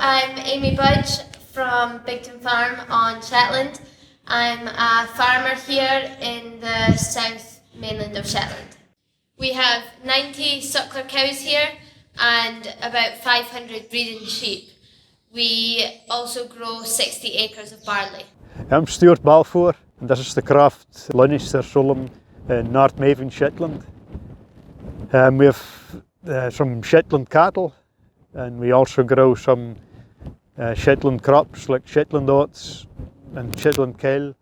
I'm Amy Budge from Bigton Farm on Shetland. I'm a farmer here in the south mainland of Shetland. We have 90 suckler cows here and about 500 breeding sheep. We also grow 60 acres of barley. I'm Stuart Balfour and this is the craft Lunnister Solom in North Maven, Shetland. We have some Shetland cattle, and we also grow some Shetland crops like Shetland oats and Shetland kale.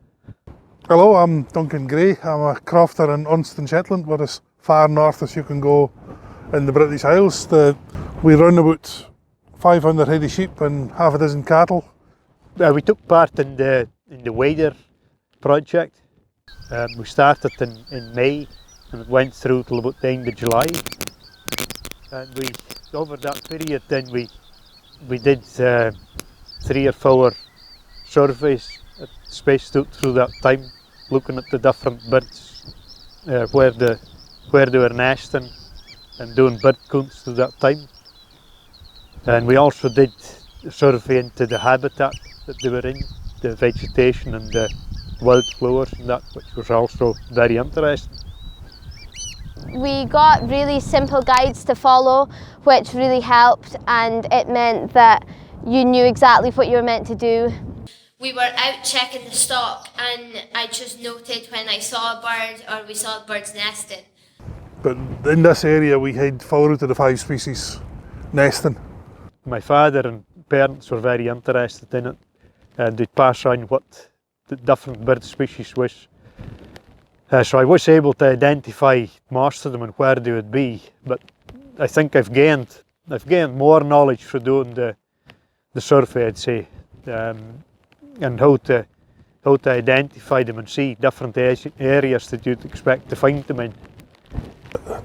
Hello, I'm Duncan Gray. I'm a crofter in Onston, Shetland. We're as far north as you can go in the British Isles. We run about 500 head of sheep and half a dozen cattle. We took part in the wider project. We started in May and it went through till about the end of July. And over that period then we did 3 or 4 surveys spaced out through that time, looking at the different birds, where they were nesting and doing bird counts through that time. And we also did a survey into the habitat that they were in, the vegetation and the wildflowers and that, which was also very interesting. We got really simple guides to follow, which really helped, and it meant that you knew exactly what you were meant to do. We were out checking the stock and I just noted when I saw a bird or we saw birds nesting. But in this area we had 4 out of the 5 species nesting. My father and parents were very interested in it, and they'd pass on what the different bird species was. So I was able to identify most of them and where they would be, but I think I've gained more knowledge through doing the survey, I'd say, and how to identify them and see different areas that you'd expect to find them in.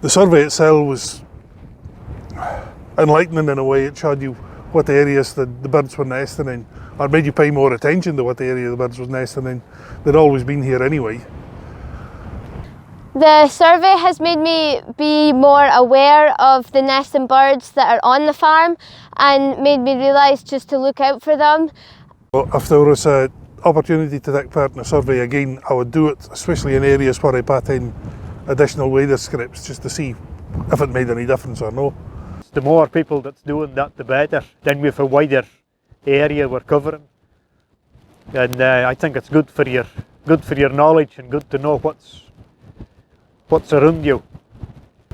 The survey itself was enlightening in a way. It showed you what areas the birds were nesting in, or made you pay more attention to what area the birds were nesting in. They'd always been here anyway. The survey has made me be more aware of the nesting birds that are on the farm and made me realise just to look out for them. If there was an opportunity to take part in a survey again, I would do it, especially in areas where I put in additional weather scripts just to see if it made any difference or no. The more people that's doing that, the better. Then we have a wider area we're covering, and I think it's good for your knowledge and good to know what's around you.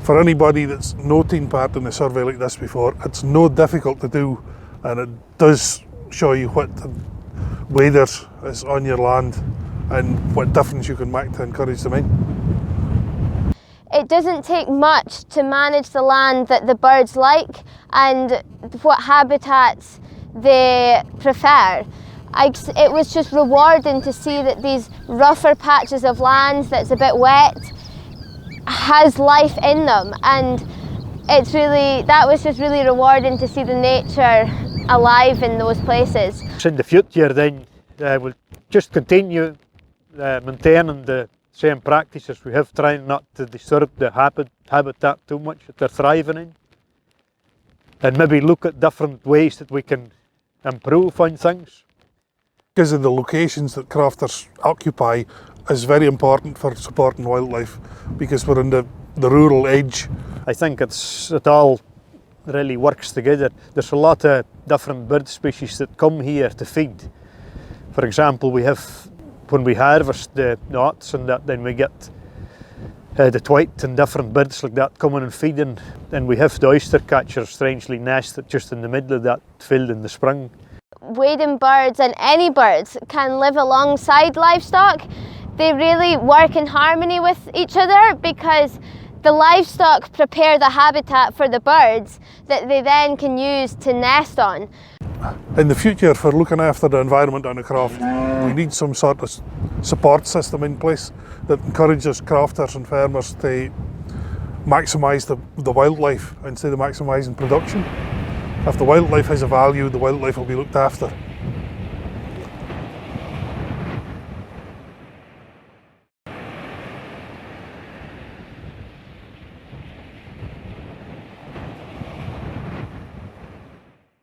For anybody that's not taken part in a survey like this before, it's no difficult to do, and it does show you what weather is on your land and what difference you can make to encourage them in. It doesn't take much to manage the land that the birds like and what habitats they prefer. It was just rewarding to see that these rougher patches of land that's a bit wet has life in them, and that was just really rewarding to see the nature alive in those places. In the future then we'll just continue maintaining the same practices we have, trying not to disturb the habitat too much that they're thriving in, and maybe look at different ways that we can improve on things. Because of the locations that crofters occupy is very important for supporting wildlife, because we're in the rural edge. I think it all really works together. There's a lot of different bird species that come here to feed. For example, when we harvest the oats and that, then we get the twite and different birds like that coming and feeding. And we have the oyster catchers strangely nested just in the middle of that field in the spring. Wading birds and any birds can live alongside livestock. They really work in harmony with each other because the livestock prepare the habitat for the birds that they then can use to nest on. In the future, for looking after the environment on a croft, we need some sort of support system in place that encourages crofters and farmers to maximise the wildlife instead of maximising production. If the wildlife has a value, the wildlife will be looked after.